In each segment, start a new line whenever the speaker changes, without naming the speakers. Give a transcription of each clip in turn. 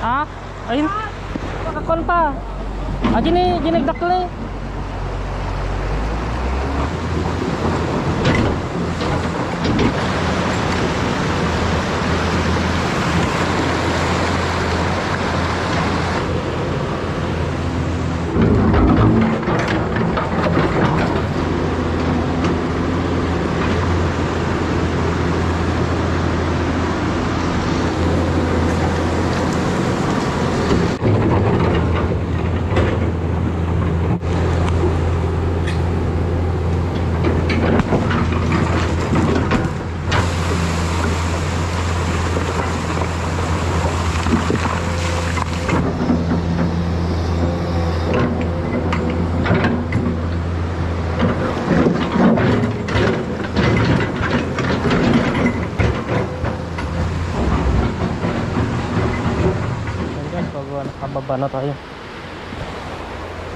Ah, ayun. Kakakon pa. Ah, ginagdakle. Nakababa na tayo.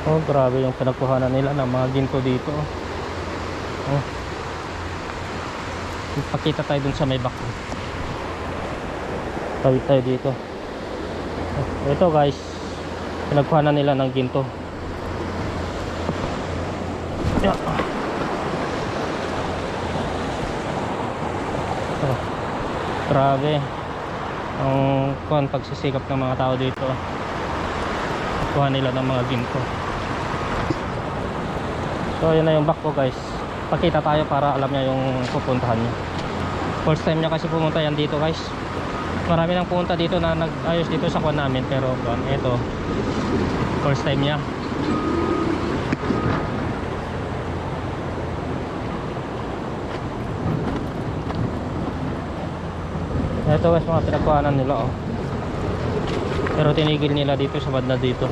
Oh, grabe yung pinagkuhanan nila ng mga ginto dito. Oh. Ipakita tayo dun sa may bako. Tawid tayo dito. Oh, ito guys, pinagkuhanan nila ng ginto. Yeah. Oh, grabe ang pagsisikap ng mga tao dito. Kuha nila ng mga ginto. So yun na yung back ko guys. Pakita tayo para alam niya yung pupuntahan niya. First time niya kasi pumunta yan dito guys. Marami nang pumunta dito na nag-ayos dito sa kuha namin, pero ito first time niya. Ito guys, mga pinagkuhanan nila oh. Pero tinigil nila dito sa banda dito.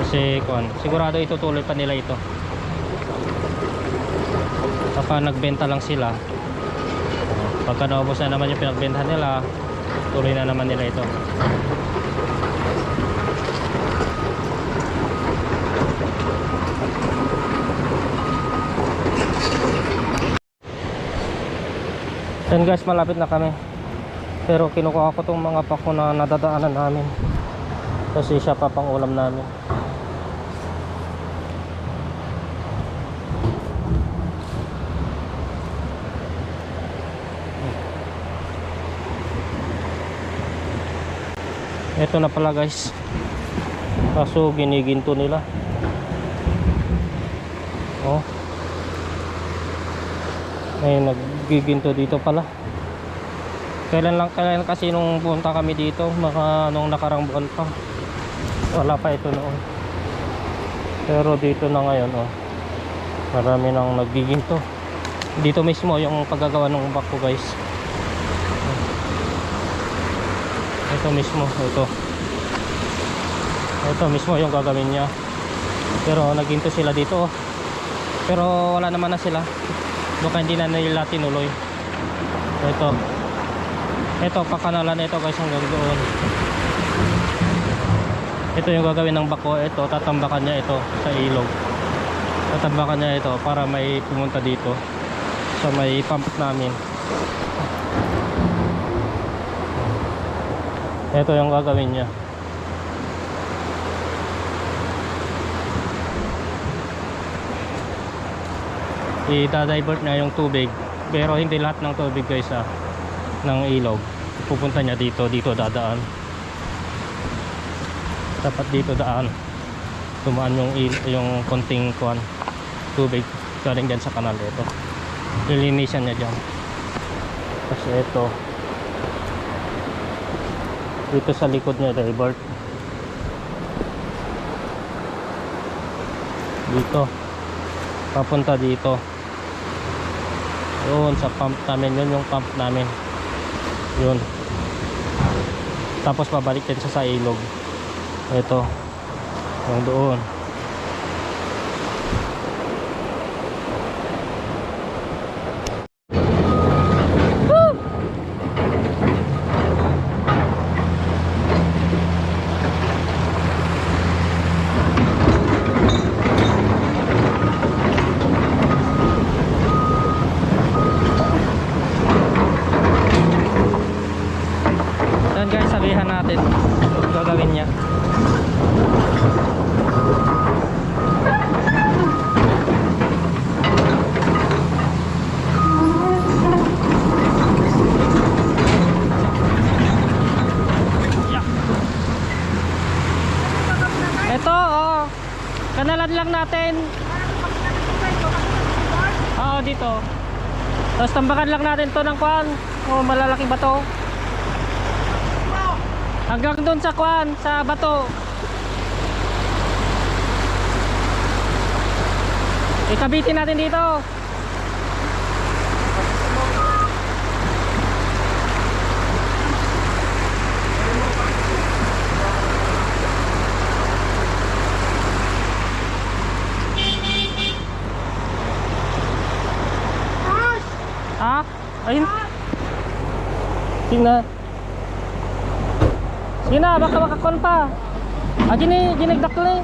Kasi sigurado itutuloy pa nila ito. Kapag nagbenta lang sila, pagka naubos na naman yung pinagbenta nila, tuloy na naman nila ito. Yan guys, malapit na kami. Pero kinukuha ko tong mga pako na nadadaanan namin, kasi siya pa pang ulam namin. Ito na pala guys, kaso giniginto nila. Oh, may naggiginto dito pala. Kailan kasi nung punta kami dito, nung nakarang buwan pa, wala pa ito noon. Pero dito na ngayon oh, marami nang naggiginto. Dito mismo yung paggagawa ng bako guys. Ito mismo, ito mismo yung gagawin niya. Pero nagginto sila dito oh. Pero wala naman na sila, baka hindi na nila tinuloy. Ito pakanalan ito guys hanggang doon. Ito yung gagawin ng bako. Ito tatambakan niya ito sa ilog. Tatambakan niya ito para may pumunta dito sa may pump namin. Ito yung gagawin niya. I-divert niya yung tubig, pero hindi lahat ng tubig guys ng ilog pupunta niya dito dadaan. Dapat dito daan, tumaan yung konting tubig galing dyan sa kanal. Ito lilinisan niya dyan. Kasi ito dito sa likod niya divert dito papunta dito yun sa pump namin. Yun yung pump namin yun, tapos pabalik din sa ilog. Ito yung doon. natin. Oo, dito. Tapos tambakan lang natin to ng kwan. O malalaking bato. Hanggang doon sa kwan, sa bato. Ikabitin natin dito. Ha? Ayun. Tingnan. Sige na, baka makakon pa. Ah, ginagdakol eh.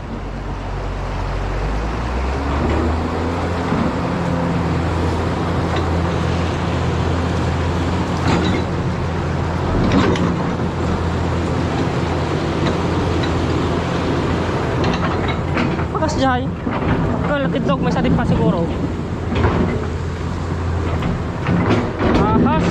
Pakas jay. Kalau tidog may sadip pa siguro. Ahas.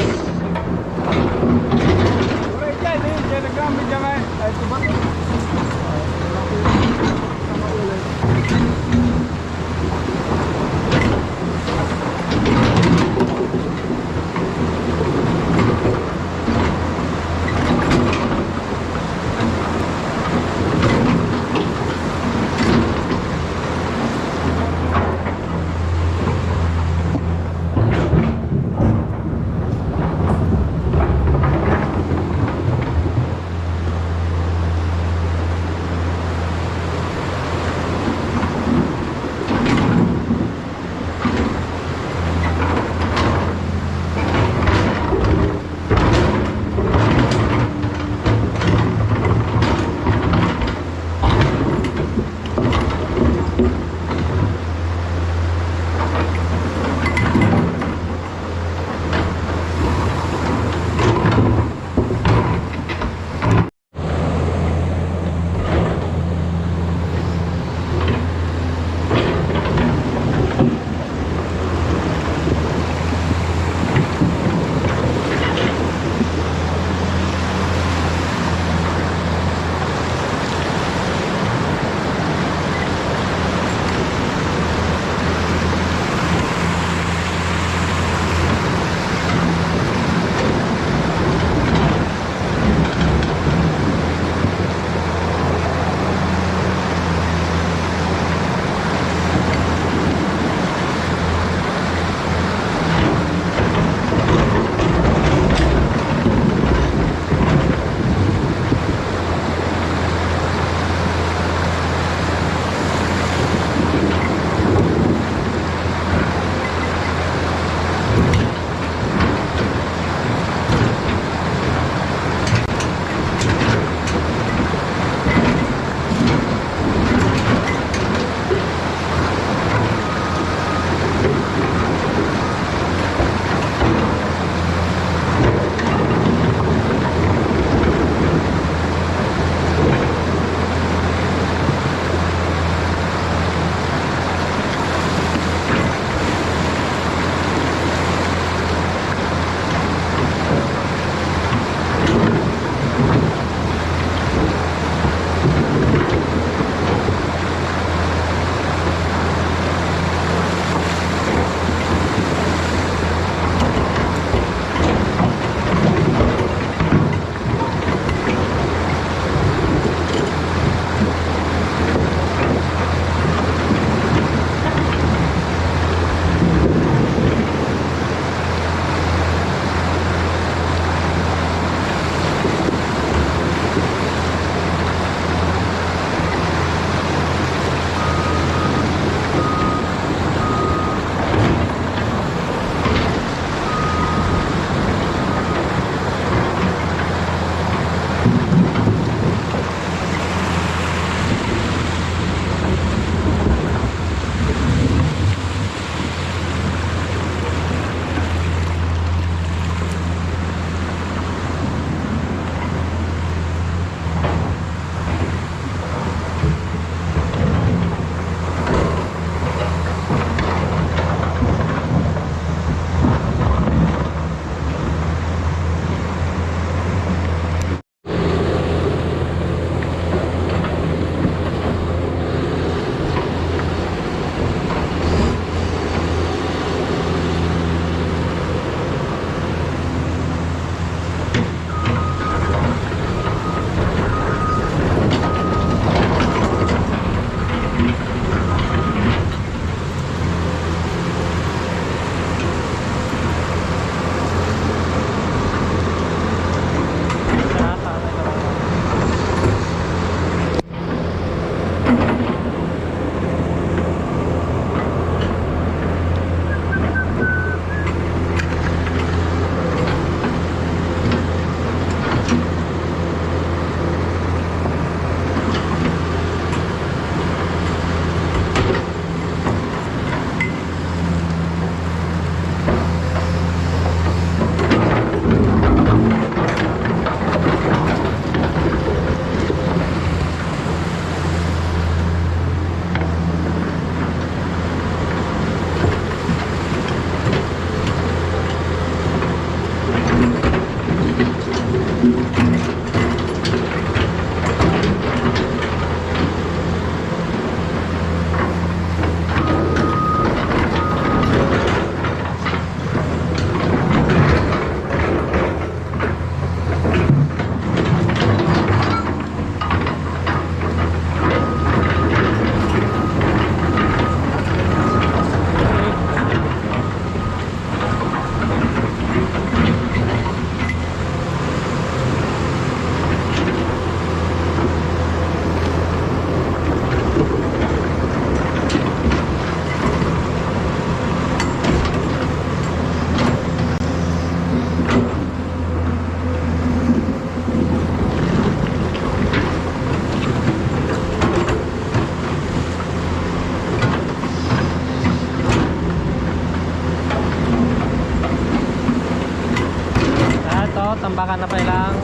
oh, tambakan na pa lang.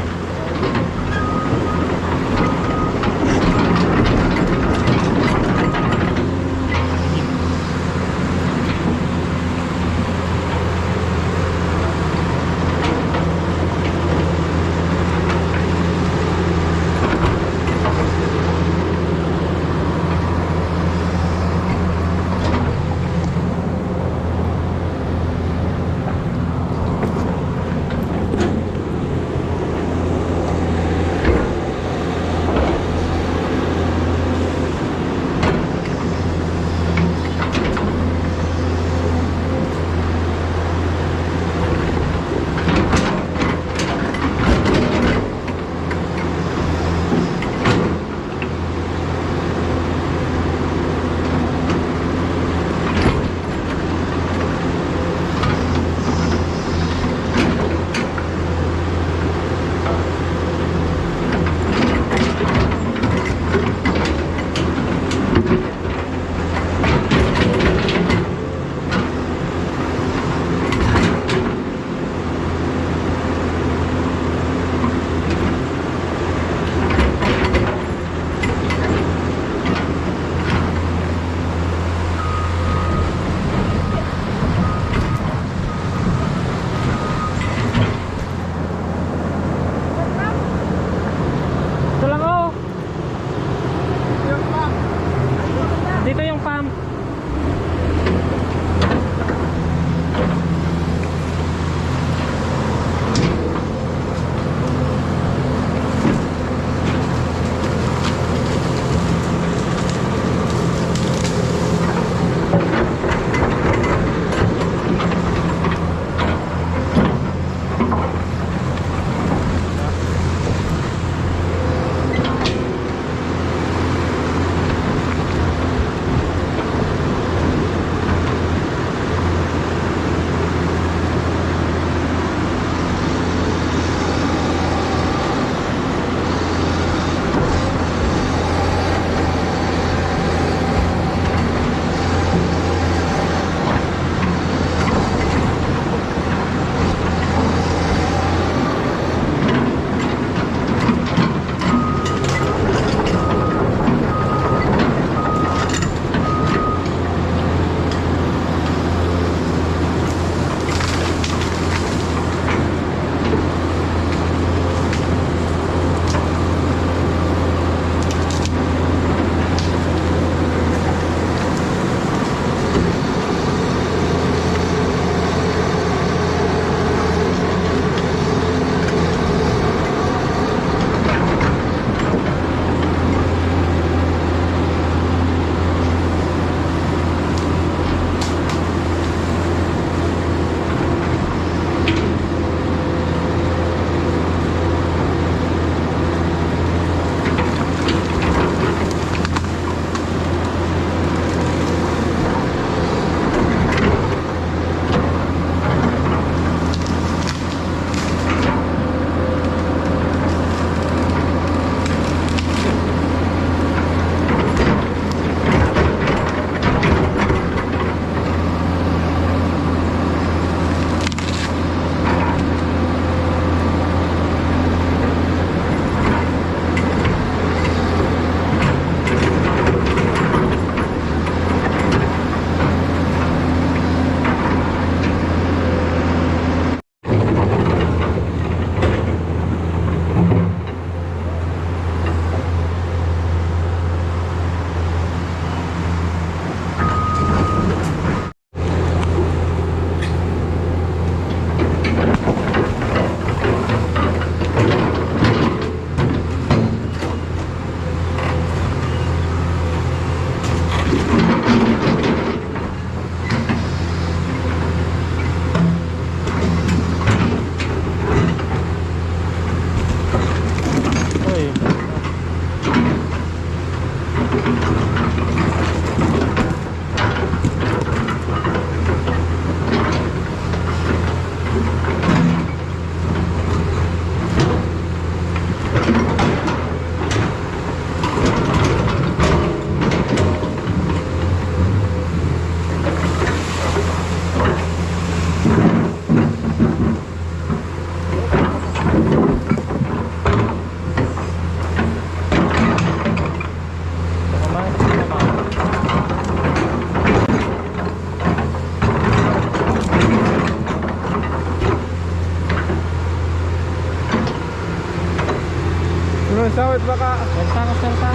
Doon sawit baka.
Salta.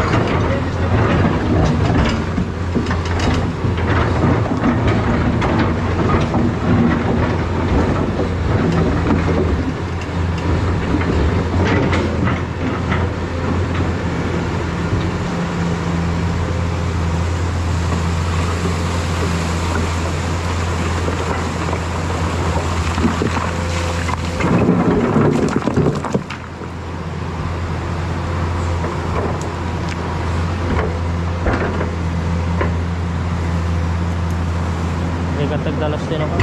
May katagdalas din ako.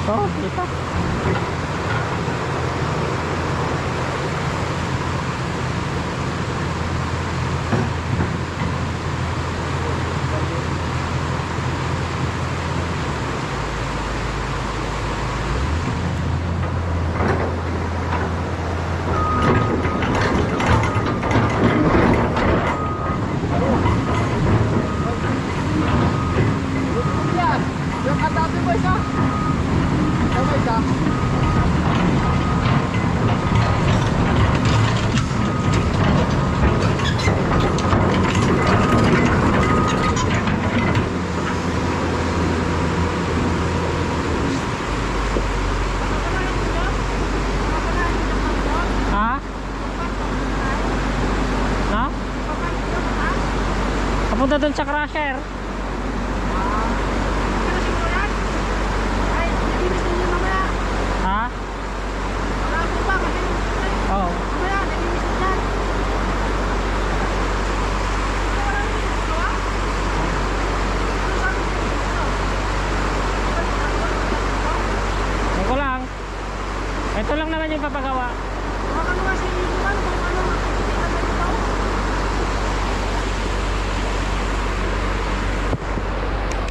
Oh, kita.
Yung katabi mo isa. Tama isa.
Ha? Ha? Papunta dun sa crusher. Ha? Oo. Ito lang. Ito lang naman yung papagawa.